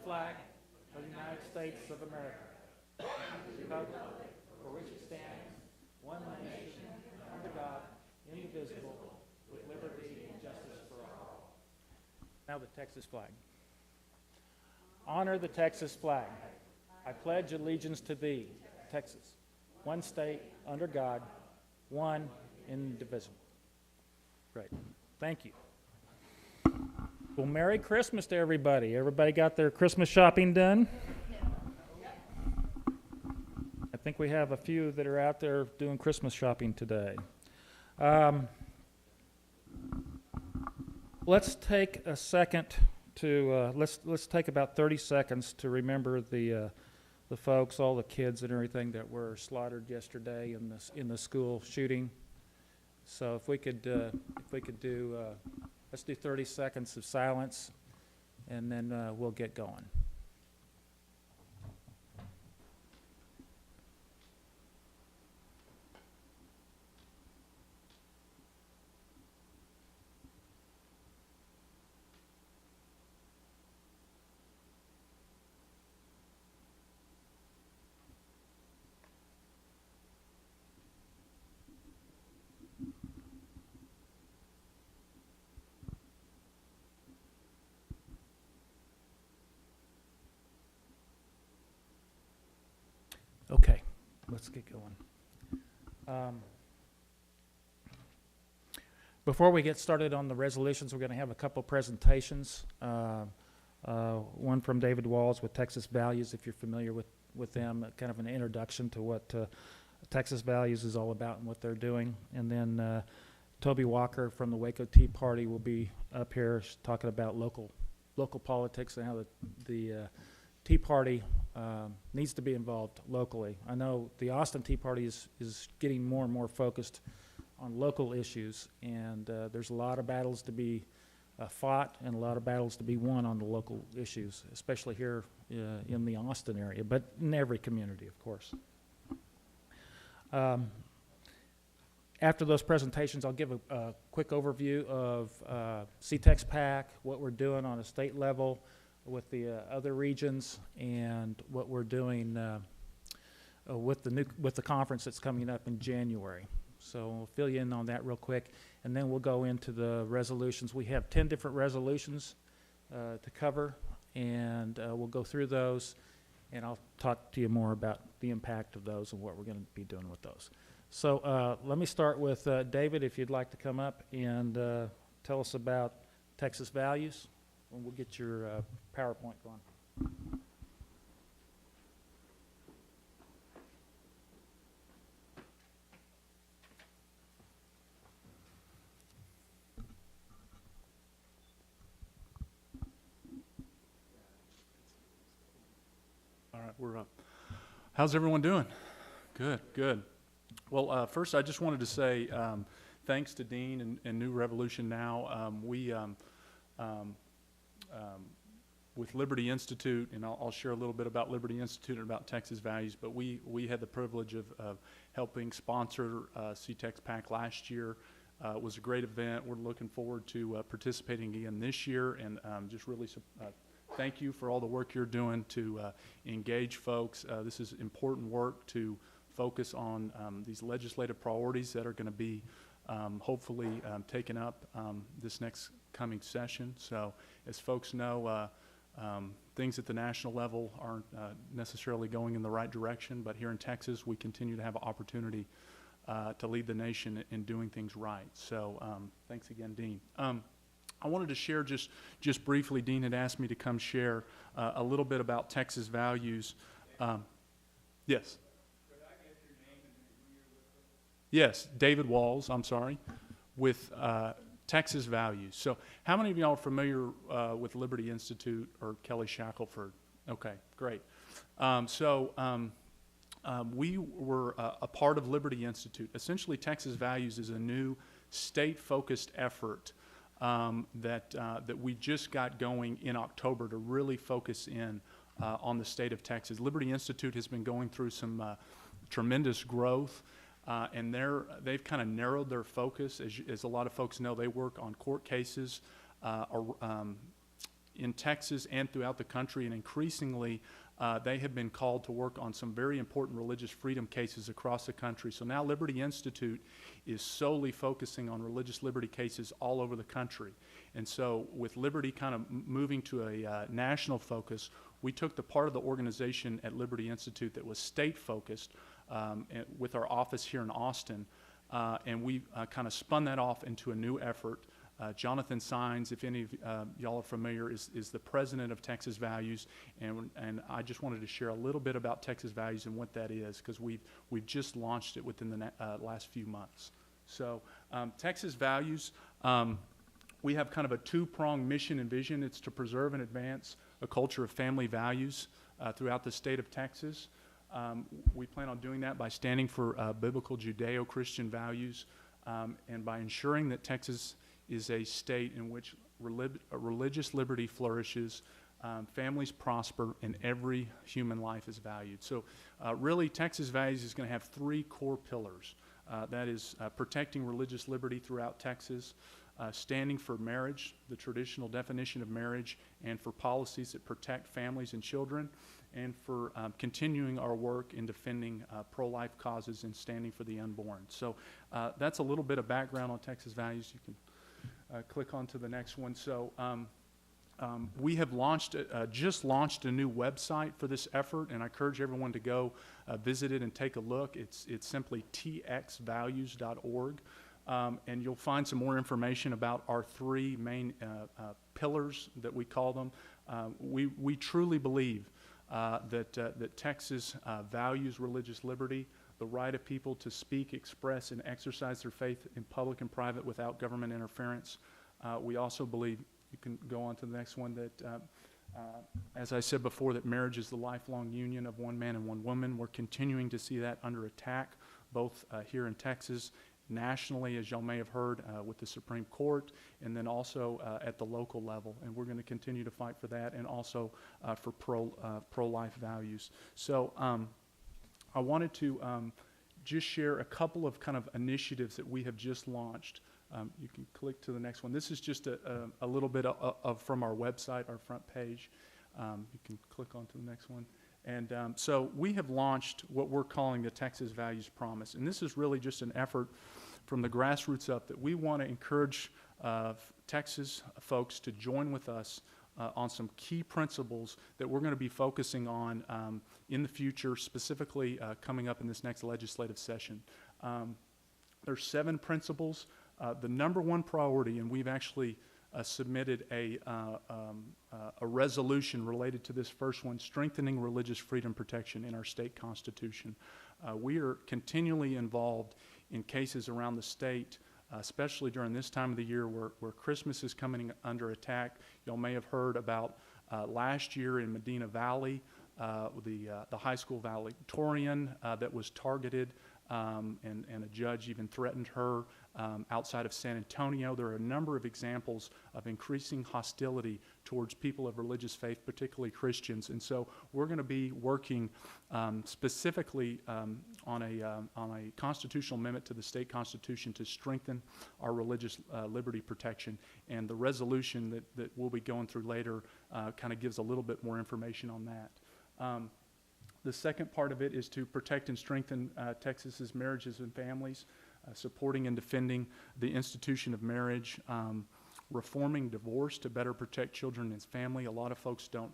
flag of the United States of America, the republic for which it stands, one nation, under God, indivisible, with liberty and justice for all. Now the Texas flag. Honor the Texas flag. I pledge allegiance to thee, Texas, one state, under God, one, indivisible. Great. Thank you. Well, Merry Christmas to everybody. Everybody got their Christmas shopping done? I think we have a few that are out there doing Christmas shopping today. Let's take a second to let's take about 30 seconds to remember the folks, all the kids and everything that were slaughtered yesterday in the school shooting. So if we could do let's do 30 seconds of silence, and then we'll get going. Okay, let's get going. Before we get started on the resolutions, we're going to have a couple presentations. One from David Walls with Texas Values, if you're familiar with them, kind of an introduction to what Texas Values is all about and what they're doing. And then Toby Walker from the Waco Tea Party will be up here talking about local politics and how the Tea Party needs to be involved locally. I know the Austin Tea Party is getting more and more focused on local issues, and there's a lot of battles to be fought and a lot of battles to be won on the local issues, especially here in the Austin area, but in every community, of course. After those presentations, I'll give a quick overview of CTEX PAC, what we're doing on a state level with the other regions, and what we're doing with the conference that's coming up in January. So we'll fill you in on that real quick, and then we'll go into the resolutions. We have 10 different resolutions to cover, and we'll go through those, and I'll talk to you more about the impact of those and what we're going to be doing with those. So let me start with David, if you'd like to come up and tell us about Texas Values. And we'll get your PowerPoint going. All right, we're up. How's everyone doing? Good, good. Well, first I just wanted to say thanks to Dean and New Revolution Now. With Liberty Institute, and I'll share a little bit about Liberty Institute and about Texas Values, but we had the privilege of helping sponsor CTEX PAC last year. It was a great event. We're looking forward to participating again this year, and just really thank you for all the work you're doing to engage folks. This is important work to focus on these legislative priorities that are going to be hopefully taken up this next coming session. So as folks know, things at the national level aren't necessarily going in the right direction, but here in Texas we continue to have an opportunity to lead the nation in doing things right. So thanks again, Dean. I wanted to share just briefly, Dean had asked me to come share a little bit about Texas Values. Yes. Could I get your name and who you're with? Yes, David Walls, I'm sorry, with Texas Values. So how many of y'all are familiar with Liberty Institute or Kelly Shackelford? Okay, great. We were a part of Liberty Institute. Essentially, Texas Values is a new state-focused effort that we just got going in October to really focus in on the state of Texas. Liberty Institute has been going through some tremendous growth. And they've kind of narrowed their focus. As a lot of folks know, they work on court cases in Texas and throughout the country, and increasingly they have been called to work on some very important religious freedom cases across the country. So now Liberty Institute is solely focusing on religious liberty cases all over the country. And so with Liberty kind of moving to a national focus, we took the part of the organization at Liberty Institute that was state-focused with our office here in Austin, and we kind of spun that off into a new effort. Jonathan Sines, if any of y'all are familiar, is the president of Texas Values, and I just wanted to share a little bit about Texas Values and what that is, because we've just launched it within the last few months. So Texas Values, we have kind of a two-pronged mission and vision. It's to preserve and advance a culture of family values throughout the state of Texas. We plan on doing that by standing for biblical Judeo-Christian values and by ensuring that Texas is a state in which religious liberty flourishes, families prosper, and every human life is valued. So really, Texas Values is going to have three core pillars. That is protecting religious liberty throughout Texas, standing for marriage, the traditional definition of marriage, and for policies that protect families and children, and for continuing our work in defending pro-life causes and standing for the unborn. So that's a little bit of background on Texas Values. You can click on to the next one. So we have just launched a new website for this effort, and I encourage everyone to go visit it and take a look. It's simply txvalues.org, and you'll find some more information about our three main pillars that we call them. We truly believe that Texas values religious liberty, the right of people to speak, express, and exercise their faith in public and private without government interference. We also believe, you can go on to the next one, that as I said before, that marriage is the lifelong union of one man and one woman. We're continuing to see that under attack, both here in Texas, nationally, as y'all may have heard, with the Supreme Court, and then also at the local level. And we're going to continue to fight for that, and also for pro-life values. So I wanted to just share a couple of kind of initiatives that we have just launched. You can click to the next one. This is just a little bit of from our website, our front page. You can click on to the next one. And so we have launched what we're calling the Texas Values Promise. And this is really just an effort from the grassroots up that we want to encourage Texas folks to join with us on some key principles that we're going to be focusing on in the future, specifically coming up in this next legislative session. There's 7 principles. The number one priority, and we've actually submitted a resolution related to this first one, strengthening religious freedom protection in our state constitution. We are continually involved in cases around the state, especially during this time of the year where Christmas is coming under attack. Y'all may have heard about last year in Medina Valley, the high school valedictorian that was targeted, and a judge even threatened her outside of San Antonio. There are a number of examples of increasing hostility towards people of religious faith, particularly Christians. And so we're going to be working specifically on a constitutional amendment to the state constitution to strengthen our religious liberty protection. And the resolution that we'll be going through later kind of gives a little bit more information on that. The second part of it is to protect and strengthen Texas's marriages and families, supporting and defending the institution of marriage, reforming divorce to better protect children and family. A lot of folks don't